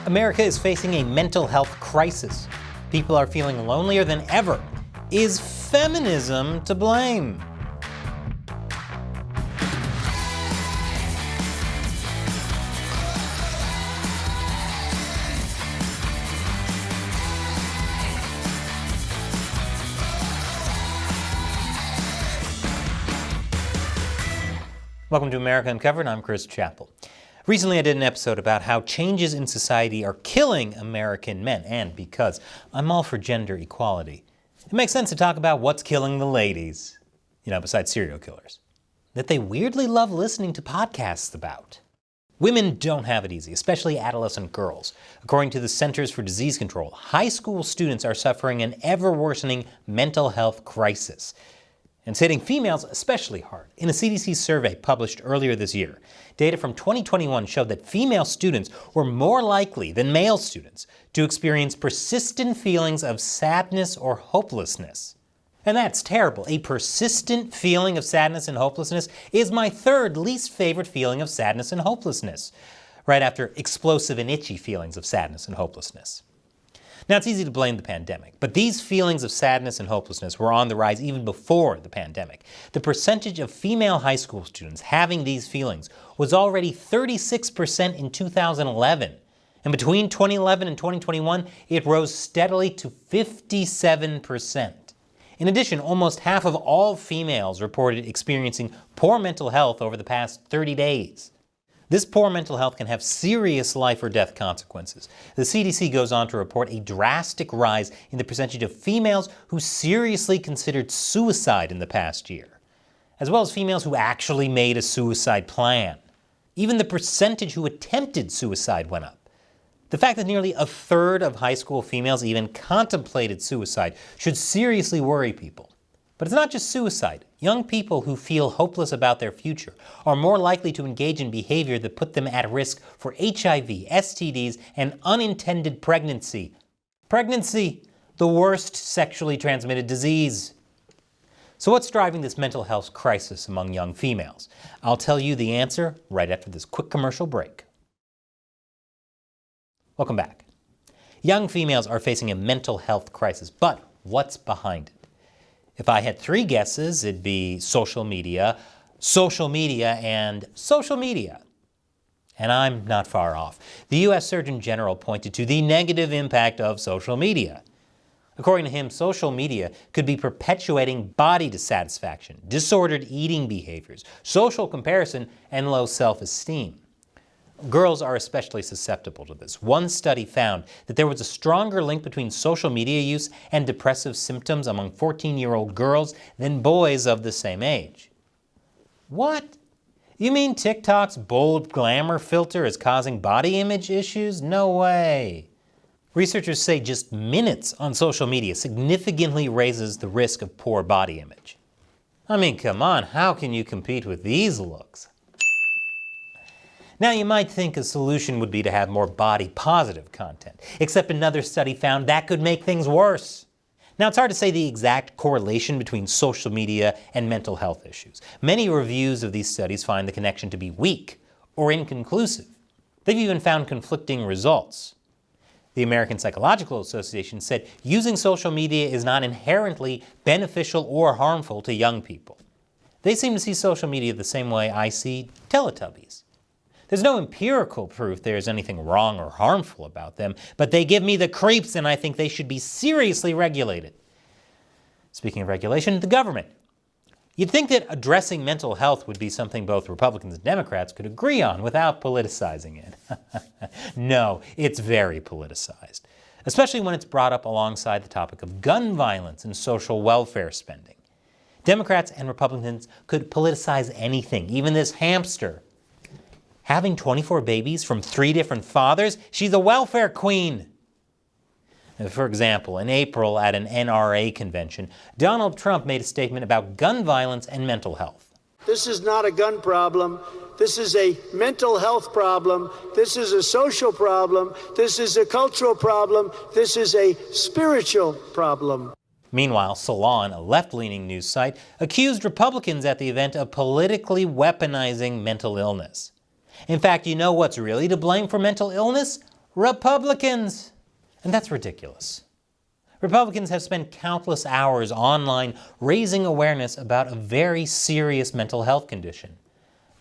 America is facing a mental health crisis. People are feeling lonelier than ever. Is feminism to blame? Welcome to America Uncovered. I'm Chris Chappell. Recently I did an episode about how changes in society are killing American men, and because I'm all for gender equality, it makes sense to talk about what's killing the ladies, besides serial killers, that they weirdly love listening to podcasts about. Women don't have it easy, especially adolescent girls. According to the Centers for Disease Control, high school students are suffering an ever-worsening mental health crisis. And it's hitting females especially hard. In a CDC survey published earlier this year, data from 2021 showed that female students were more likely than male students to experience persistent feelings of sadness or hopelessness. And that's terrible. A persistent feeling of sadness and hopelessness is my third least favorite feeling of sadness and hopelessness, right after explosive and itchy feelings of sadness and hopelessness. Now, it's easy to blame the pandemic, but these feelings of sadness and hopelessness were on the rise even before the pandemic. The percentage of female high school students having these feelings was already 36% in 2011. And between 2011 and 2021, it rose steadily to 57%. In addition, almost half of all females reported experiencing poor mental health over the past 30 days. This poor mental health can have serious life or death consequences. The CDC goes on to report a drastic rise in the percentage of females who seriously considered suicide in the past year, as well as females who actually made a suicide plan. Even the percentage who attempted suicide went up. The fact that nearly a third of high school females even contemplated suicide should seriously worry people. But it's not just suicide. Young people who feel hopeless about their future are more likely to engage in behavior that put them at risk for HIV, STDs, and unintended pregnancy. Pregnancy, the worst sexually transmitted disease. So what's driving this mental health crisis among young females? I'll tell you the answer right after this quick commercial break. Welcome back. Young females are facing a mental health crisis, but what's behind it? If I had three guesses, it'd be social media, and social media. And I'm not far off. The U.S. Surgeon General pointed to the negative impact of social media. According to him, social media could be perpetuating body dissatisfaction, disordered eating behaviors, social comparison, and low self-esteem. Girls are especially susceptible to this. One study found that there was a stronger link between social media use and depressive symptoms among 14-year-old girls than boys of the same age. What? You mean TikTok's bold glamour filter is causing body image issues? No way. Researchers say just minutes on social media significantly raises the risk of poor body image. I mean, come on, how can you compete with these looks? Now, you might think a solution would be to have more body-positive content, except another study found that could make things worse. Now, it's hard to say the exact correlation between social media and mental health issues. Many reviews of these studies find the connection to be weak or inconclusive. They've even found conflicting results. The American Psychological Association said using social media is not inherently beneficial or harmful to young people. They seem to see social media the same way I see Teletubbies. There's no empirical proof there's anything wrong or harmful about them, but they give me the creeps and I think they should be seriously regulated. Speaking of regulation, the government. You'd think that addressing mental health would be something both Republicans and Democrats could agree on without politicizing it. No, it's very politicized, especially when it's brought up alongside the topic of gun violence and social welfare spending. Democrats and Republicans could politicize anything, even this hamster. Having 24 babies from 3 different fathers? She's a welfare queen. For example, in April at an NRA convention, Donald Trump made a statement about gun violence and mental health. This is not a gun problem. This is a mental health problem. This is a social problem. This is a cultural problem. This is a spiritual problem. Meanwhile, Salon, a left-leaning news site, accused Republicans at the event of politically weaponizing mental illness. In fact, you know what's really to blame for mental illness? Republicans. And that's ridiculous. Republicans have spent countless hours online raising awareness about a very serious mental health condition,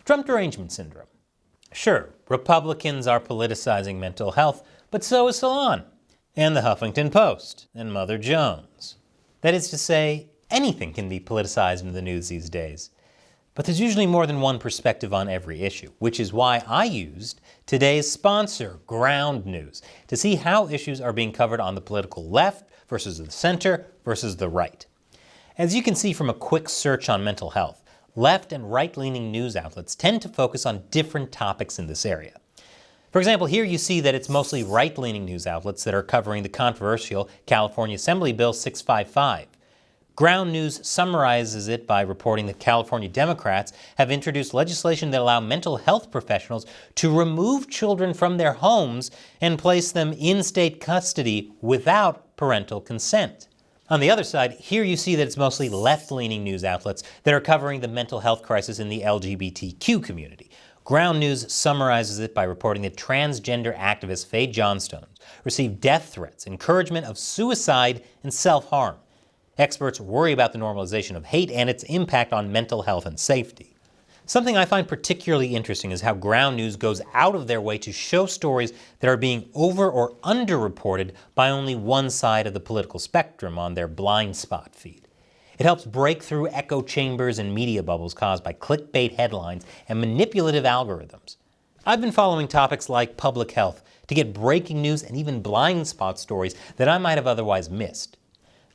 Trump derangement syndrome. Sure, Republicans are politicizing mental health, but so is Salon, and the Huffington Post, and Mother Jones. That is to say, anything can be politicized in the news these days. But there's usually more than one perspective on every issue, which is why I used today's sponsor, Ground News, to see how issues are being covered on the political left versus the center versus the right. As you can see from a quick search on mental health, left and right-leaning news outlets tend to focus on different topics in this area. For example, here you see that it's mostly right-leaning news outlets that are covering the controversial California Assembly Bill 655. Ground News summarizes it by reporting that California Democrats have introduced legislation that allow mental health professionals to remove children from their homes and place them in state custody without parental consent. On the other side, here you see that it's mostly left-leaning news outlets that are covering the mental health crisis in the LGBTQ community. Ground News summarizes it by reporting that transgender activist Faye Johnstone received death threats, encouragement of suicide, and self-harm. Experts worry about the normalization of hate and its impact on mental health and safety. Something I find particularly interesting is how Ground News goes out of their way to show stories that are being over or underreported by only one side of the political spectrum on their blind spot feed. It helps break through echo chambers and media bubbles caused by clickbait headlines and manipulative algorithms. I've been following topics like public health to get breaking news and even blind spot stories that I might have otherwise missed.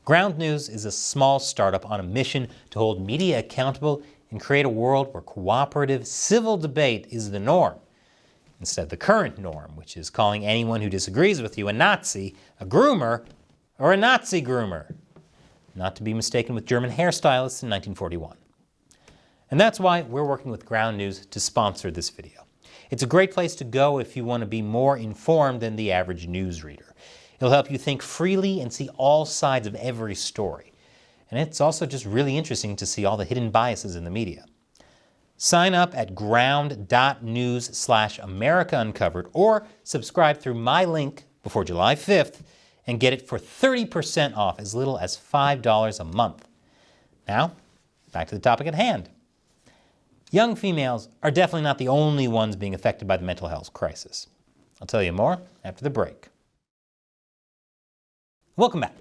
Ground News is a small startup on a mission to hold media accountable and create a world where cooperative, civil debate is the norm, instead of the current norm, which is calling anyone who disagrees with you a Nazi, a groomer, or a Nazi groomer, not to be mistaken with German hairstylists in 1941. And that's why we're working with Ground News to sponsor this video. It's a great place to go if you want to be more informed than the average news reader. It'll help you think freely and see all sides of every story. And it's also just really interesting to see all the hidden biases in the media. Sign up at ground.news/America Uncovered or subscribe through my link before July 5th and get it for 30% off, as little as $5 a month. Now, back to the topic at hand. Young females are definitely not the only ones being affected by the mental health crisis. I'll tell you more after the break. Welcome back.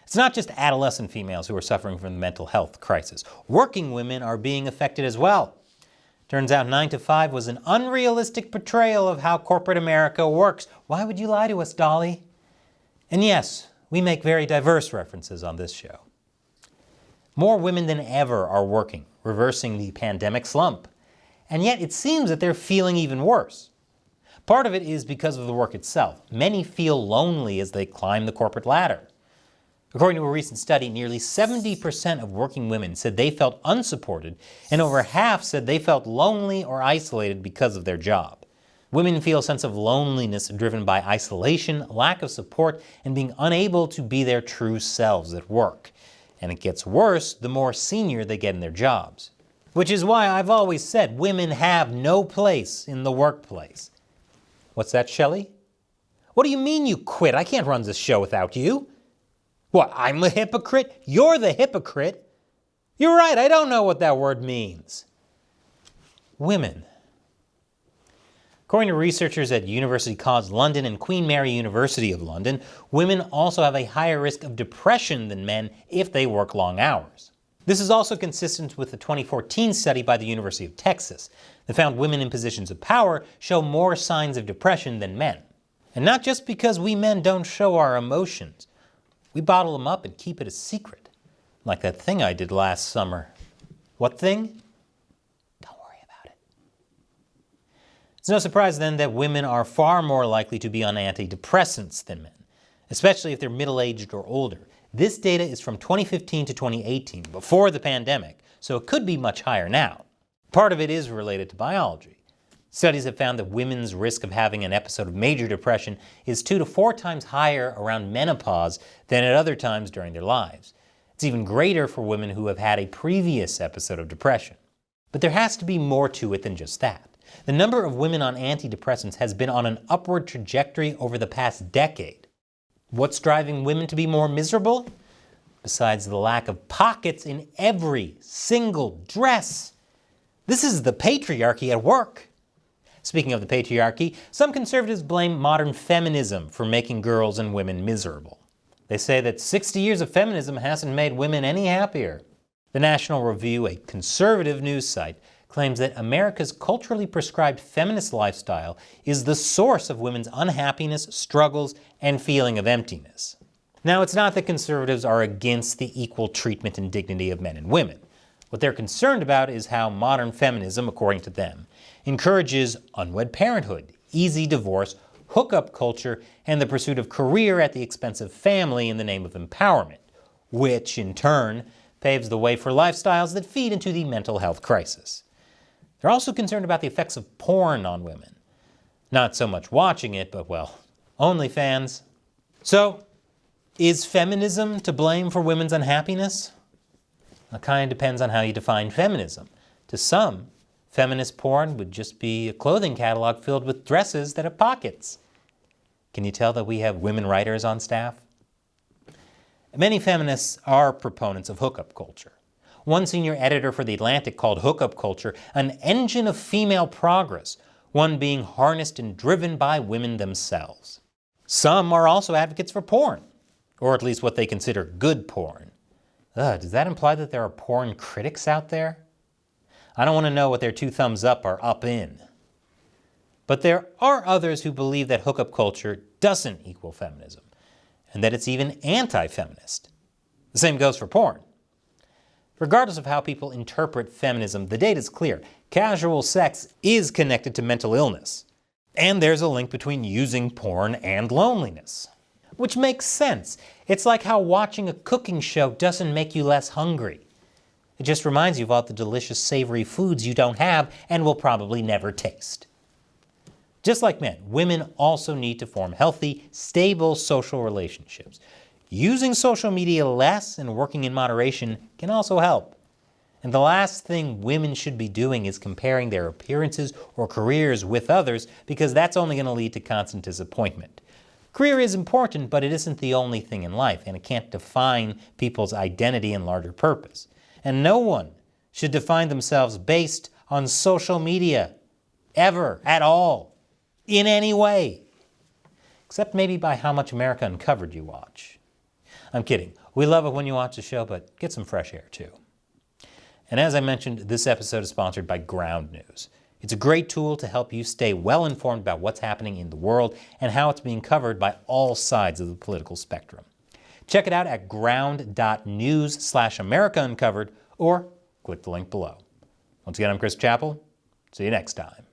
It's not just adolescent females who are suffering from the mental health crisis. Working women are being affected as well. Turns out 9 to 5 was an unrealistic portrayal of how corporate America works. Why would you lie to us, Dolly? And yes, we make very diverse references on this show. More women than ever are working, reversing the pandemic slump. And yet it seems that they're feeling even worse. Part of it is because of the work itself. Many feel lonely as they climb the corporate ladder. According to a recent study, nearly 70% of working women said they felt unsupported, and over half said they felt lonely or isolated because of their job. Women feel a sense of loneliness driven by isolation, lack of support, and being unable to be their true selves at work. And it gets worse the more senior they get in their jobs. Which is why I've always said women have no place in the workplace. What's that, Shelley? What do you mean you quit? I can't run this show without you. What, I'm the hypocrite? You're the hypocrite. You're right, I don't know what that word means. Women. According to researchers at University College London and Queen Mary University of London, women also have a higher risk of depression than men if they work long hours. This is also consistent with the 2014 study by the University of Texas that found women in positions of power show more signs of depression than men. And not just because we men don't show our emotions. We bottle them up and keep it a secret. Like that thing I did last summer. What thing? Don't worry about it. It's no surprise then that women are far more likely to be on antidepressants than men, especially if they're middle-aged or older. This data is from 2015 to 2018, before the pandemic, so it could be much higher now. Part of it is related to biology. Studies have found that women's risk of having an episode of major depression is 2 to 4 times higher around menopause than at other times during their lives. It's even greater for women who have had a previous episode of depression. But there has to be more to it than just that. The number of women on antidepressants has been on an upward trajectory over the past decade. What's driving women to be more miserable? Besides the lack of pockets in every single dress. This is the patriarchy at work. Speaking of the patriarchy, some conservatives blame modern feminism for making girls and women miserable. They say that 60 years of feminism hasn't made women any happier. The National Review, a conservative news site, claims that America's culturally prescribed feminist lifestyle is the source of women's unhappiness, struggles, and feeling of emptiness. Now, it's not that conservatives are against the equal treatment and dignity of men and women. What they're concerned about is how modern feminism, according to them, encourages unwed parenthood, easy divorce, hookup culture, and the pursuit of career at the expense of family in the name of empowerment, which, in turn, paves the way for lifestyles that feed into the mental health crisis. They're also concerned about the effects of porn on women. Not so much watching it, but, well, OnlyFans. So, is feminism to blame for women's unhappiness? It kind of depends on how you define feminism. To some, feminist porn would just be a clothing catalog filled with dresses that have pockets. Can you tell that we have women writers on staff? Many feminists are proponents of hookup culture. One senior editor for The Atlantic called hookup culture an engine of female progress, one being harnessed and driven by women themselves. Some are also advocates for porn, or at least what they consider good porn. Does that imply that there are porn critics out there? I don't want to know what their two thumbs up are up in. But there are others who believe that hookup culture doesn't equal feminism, and that it's even anti-feminist. The same goes for porn. Regardless of how people interpret feminism, the data is clear. Casual sex is connected to mental illness. And there's a link between using porn and loneliness. Which makes sense. It's like how watching a cooking show doesn't make you less hungry. It just reminds you of all the delicious savory foods you don't have and will probably never taste. Just like men, women also need to form healthy, stable social relationships. Using social media less and working in moderation can also help. And the last thing women should be doing is comparing their appearances or careers with others, because that's only going to lead to constant disappointment. Career is important, but it isn't the only thing in life, and it can't define people's identity and larger purpose. And no one should define themselves based on social media, ever, at all, in any way. Except maybe by how much America Uncovered you watch. I'm kidding. We love it when you watch the show, but get some fresh air too. And as I mentioned, this episode is sponsored by Ground News. It's a great tool to help you stay well informed about what's happening in the world and how it's being covered by all sides of the political spectrum. Check it out at ground.news/America Uncovered or click the link below. Once again, I'm Chris Chappell. See you next time.